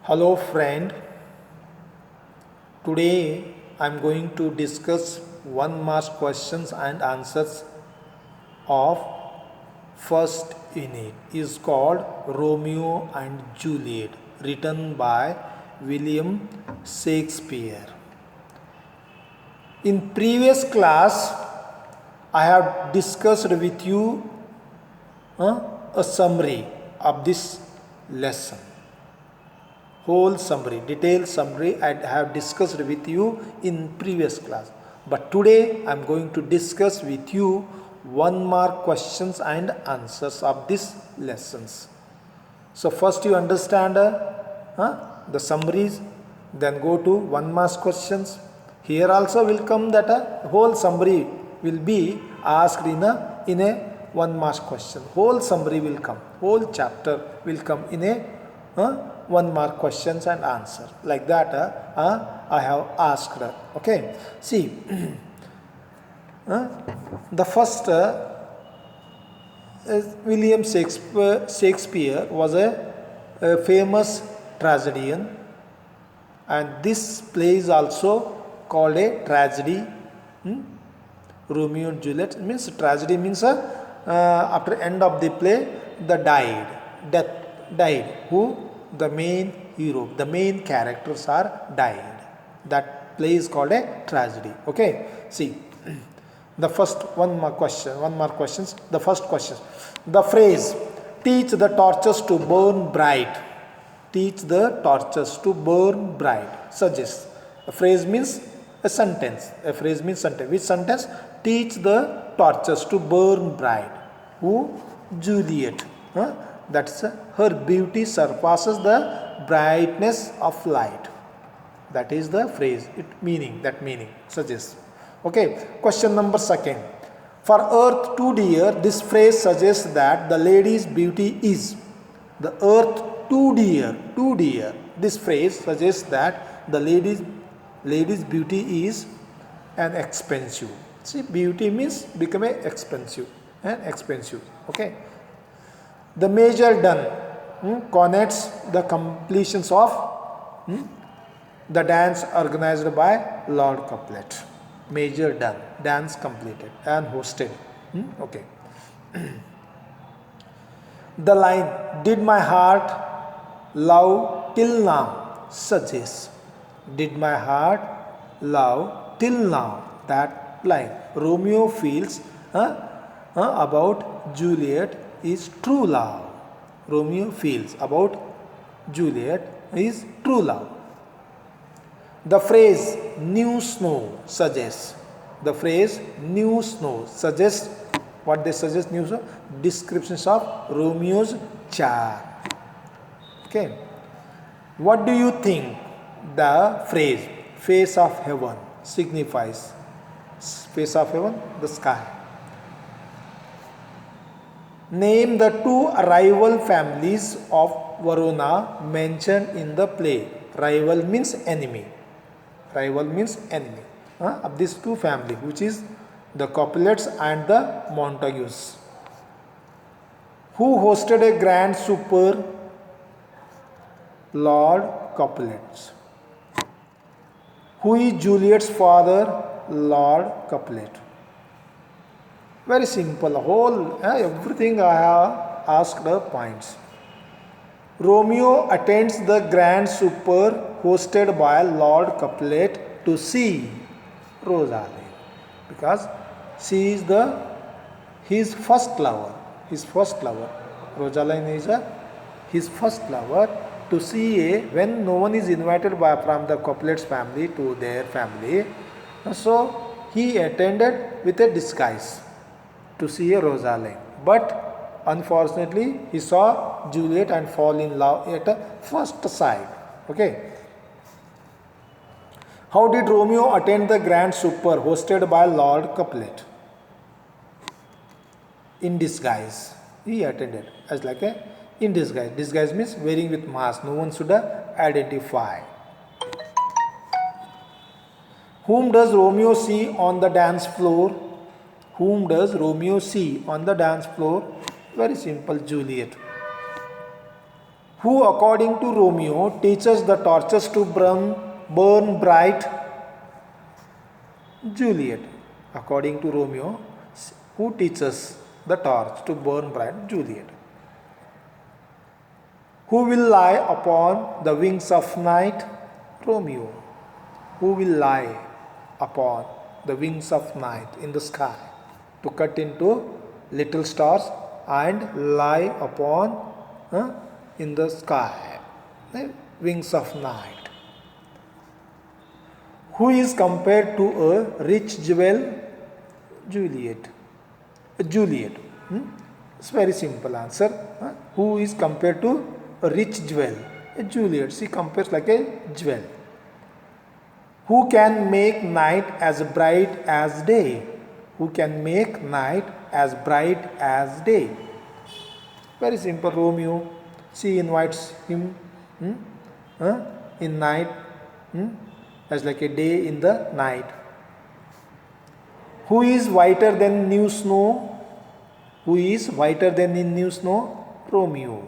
Hello friend, today I am going to discuss one mark questions and answers of first unit is called Romeo and Juliet, written by William Shakespeare. In previous class I have discussed with you a summary of this lesson. Whole summary, detailed summary I have discussed with you in previous class. But today I am going to discuss with you one mark questions and answers of these lessons. So first you understand the summaries, then go to one mark questions. Here also will come that a whole summary will be asked in a one mark question. Whole summary will come, whole chapter will come in a one mark questions and answer, like that I have asked. Okay, see the first William Shakespeare was a famous tragedian, and this play is also called a tragedy. Romeo and Juliet means tragedy means after end of the play the death died, who the main hero, the main characters are died. That play is called a tragedy. Okay, see the first one more questions. The first question, the phrase teach the torches to burn bright, teach the torches to burn bright suggests. A phrase means a sentence. A phrase means sentence. Which sentence? Teach the torches to burn bright. Who? Juliet. That's her beauty surpasses the brightness of light. That is the phrase. That meaning suggests. Okay. Question number second. For earth too dear, this phrase suggests that the lady's beauty is. The earth too dear. This phrase suggests that the lady's beauty is an expensive. See, beauty means become a expensive and expensive. Okay. The major done connotes the completions of the dance organized by Lord Couplet. Major done, dance completed and hosted. Okay. The line, did my heart love till now suggests. Did my heart love till now. That line. Romeo feels about Juliet is true love. Romeo feels about Juliet is true love. The phrase new snow suggests. The phrase new snow suggests what they suggest. New snow descriptions of Romeo's charm. Okay. What do you think the phrase face of heaven signifies? Face of heaven, the sky. Name the two rival families of Verona mentioned in the play. Rival means enemy. Rival means enemy. Of these two families, which is the Capulets and the Montagues. Who hosted a grand supper? Lord Capulet. Who is Juliet's father? Lord Capulet. Very simple. Everything I have asked the points. Romeo attends the grand supper hosted by Lord Capulet to see Rosaline, because she is his first lover. His first lover. Rosaline is his first lover. To see when no one is invited from the Capulet's family to their family, so he attended with a disguise to see a Rosaline. But unfortunately, he saw Juliet and fall in love at first sight. Okay. How did Romeo attend the grand supper hosted by Lord Capulet? In disguise. He attended as like a in disguise. Disguise means wearing with mask. No one should identify. Whom does Romeo see on the dance floor? Whom does Romeo see on the dance floor? Very simple, Juliet. Who, according to Romeo, teaches the torches to burn bright? Juliet. According to Romeo, who teaches the torch to burn bright? Juliet. Who will lie upon the wings of night? Romeo. Who will lie upon the wings of night in the sky to cut into little stars and lie upon in the sky, the wings of night? Who is compared to a rich jewel? Juliet. Juliet. It's very simple answer. Who is compared to a rich jewel? Juliet. She compares like a jewel. Who can make night as bright as day? Who can make night as bright as day? Very simple. Romeo. She invites him in night as like a day in the night. Who is whiter than new snow? Who is whiter than in new snow? Romeo.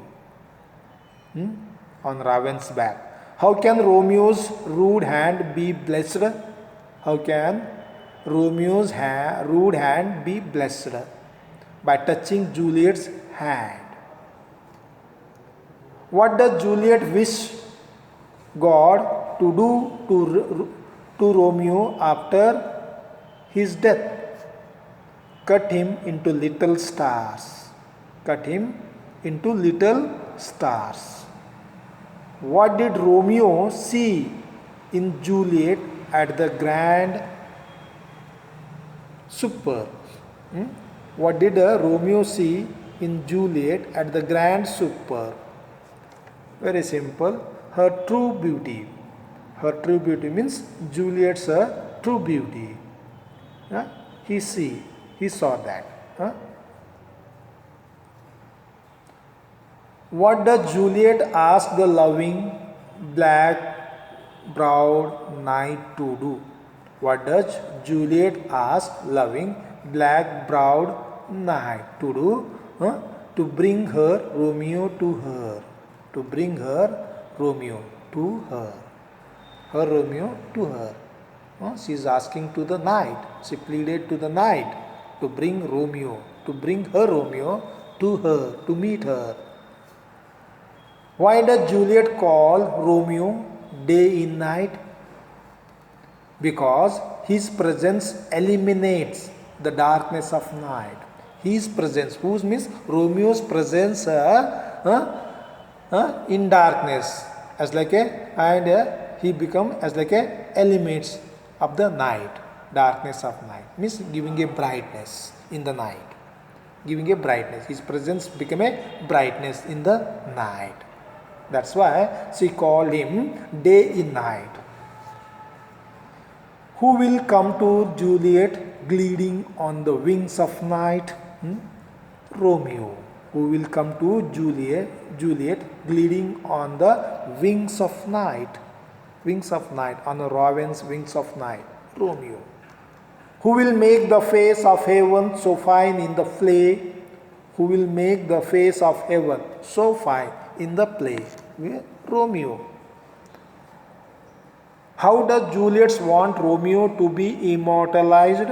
On Raven's back. How can Romeo's rude hand be blessed? How can Romeo's rude hand be blessed? By touching Juliet's hand. What does Juliet wish God to do to Romeo after his death? Cut him into little stars. Cut him into little stars. What did Romeo see in Juliet at the Grand Supper? What did Romeo see in Juliet at the Grand Supper? Very simple. Her true beauty. Her true beauty means Juliet's true beauty. He saw that. What does Juliet ask the loving black-browed knight to do? What does Juliet ask loving black-browed knight to do? To bring her Romeo to her. To bring her Romeo to her. Her Romeo to her. She is asking to the knight. She pleaded to the knight to bring Romeo. To bring her Romeo to her. To meet her. Why does Juliet call Romeo day and night? Because his presence eliminates the darkness of night. His presence, whose means Romeo's presence in darkness, as like he become as like a elements of the night, darkness of night, means giving a brightness in the night, giving a brightness. His presence become a brightness in the night. That's why she called him day and night. Who will come to Juliet gliding on the wings of night? Romeo. Who will come to Juliet gliding on the wings of night? Wings of night, on the raven's wings of night. Romeo. Who will make the face of heaven so fine in the play? Who will make the face of heaven so fine in the play? Romeo. How does Juliet want Romeo to be immortalized?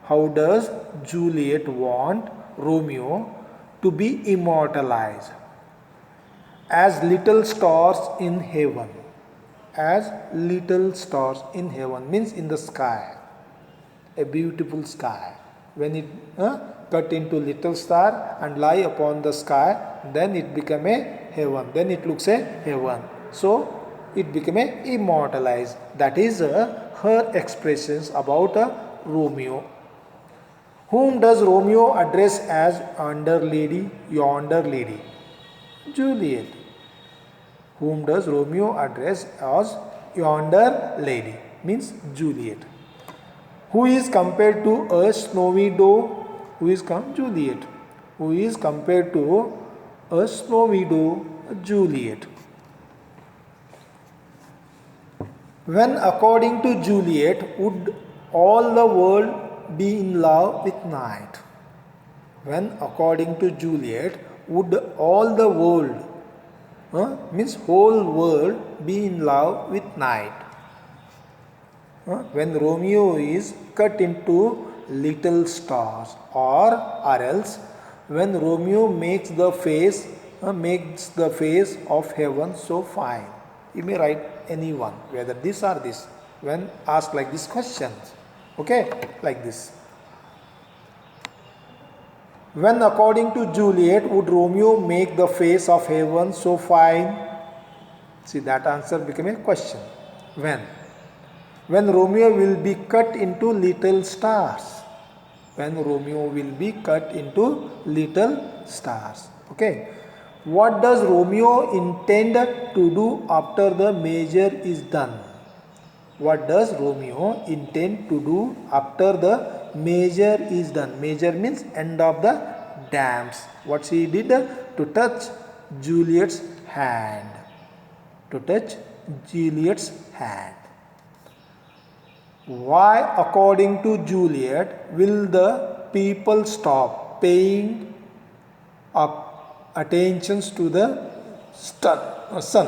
How does Juliet want Romeo to be immortalized? As little stars in heaven. As little stars in heaven means in the sky. A beautiful sky. When it cut into little star and lie upon the sky, then it become a heaven. Then it looks a heaven. So it became a immortalized. That is her expressions about Romeo. Whom does Romeo address as yonder lady? Juliet. Whom does Romeo address as yonder lady? Means Juliet. Who is compared to a snowy doe? Who is Juliet. Who is compared to a snowy doe? Juliet. When according to Juliet would all the world be in love with night? When according to Juliet would all the world Means whole world be in love with night. When Romeo is cut into little stars, or else when Romeo makes the face of heaven so fine. You may write any one, whether this or this, when asked like this questions. Okay, like this. When according to Juliet would Romeo make the face of heaven so fine? See, that answer became a question. When? When Romeo will be cut into little stars. When Romeo will be cut into little stars. Okay. What does Romeo intend to do after the measure is done? What does Romeo intend to do after the measure is done? Measure means end of the dance. What she did? To touch Juliet's hand. To touch Juliet's hand. Why, according to Juliet, will the people stop paying attentions to the sun?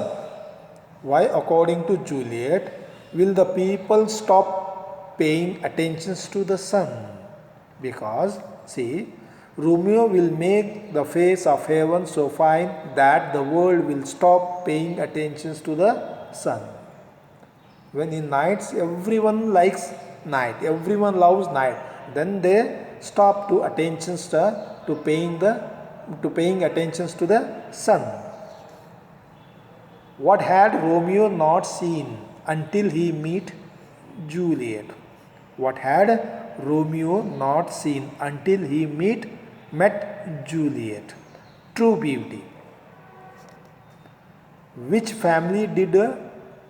Why, according to Juliet, will the people stop paying attentions to the sun? Because, see, Romeo will make the face of heaven so fine that the world will stop paying attentions to the sun. When in nights everyone likes night, everyone loves night, then they stop to paying attentions to the sun. What had Romeo not seen until he meet Juliet? What had Romeo not seen until he met Juliet? True beauty. Which family did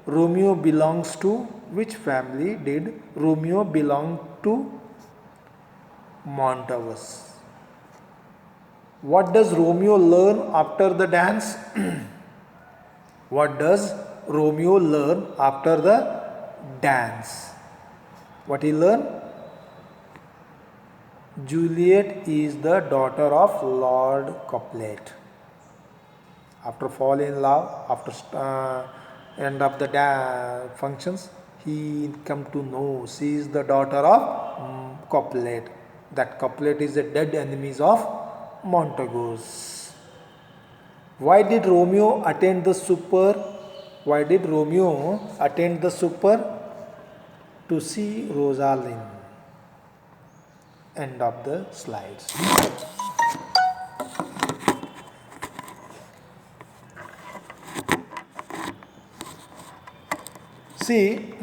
Romeo belongs to? Which family did Romeo belong to? Montagus. What does Romeo learn after the dance? What does Romeo learn after the dance? What he learn? Juliet is the daughter of Lord Capulet. After falling in love, after end of the functions, he come to know she is the daughter of Capulet. That Capulet is the dead enemies of Montagus. Why did Romeo attend the supper? Why did Romeo attend the supper? To see Rosaline. End of the slides. See,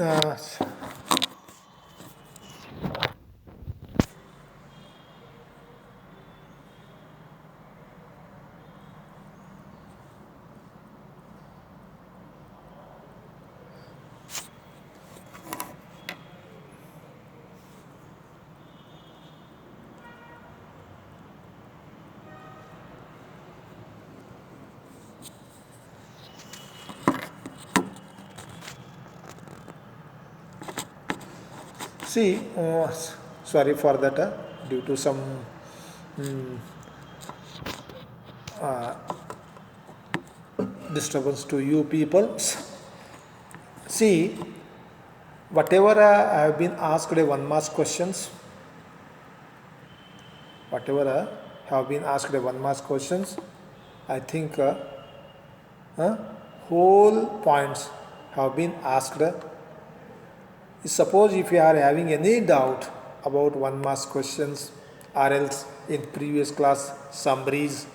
sorry for that, due to some disturbance to you people. See, whatever I have been asked 1 mark questions, I think whole points have been asked. Suppose if you are having any doubt about 1 mark questions, or else in previous class summaries,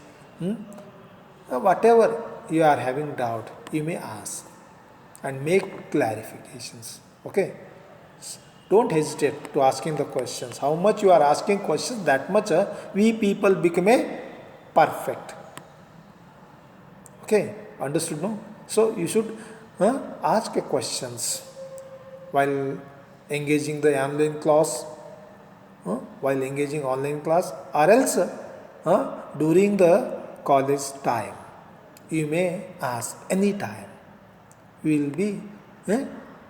whatever you are having doubt, you may ask and make clarifications. Okay, don't hesitate to asking the questions. How much you are asking questions, that much we people become a perfect. Okay, understood, no? So you should ask questions while engaging the online class, or else during the college time. You may ask any time. We will be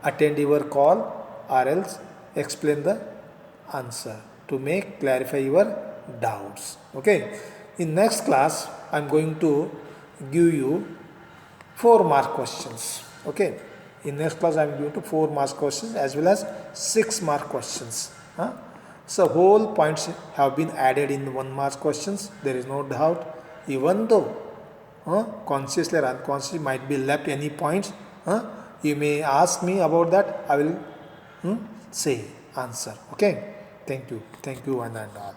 attend your call, or else explain the answer to make clarify your doubts. Okay. In next class, I am going to give you 4 mark questions. Okay. In next class I am going to 4 mark questions as well as 6 mark questions. So whole points have been added in 1 mark questions. There is no doubt. Even though consciously or unconsciously might be left any points, you may ask me about that. I will say answer. Okay. Thank you one and all.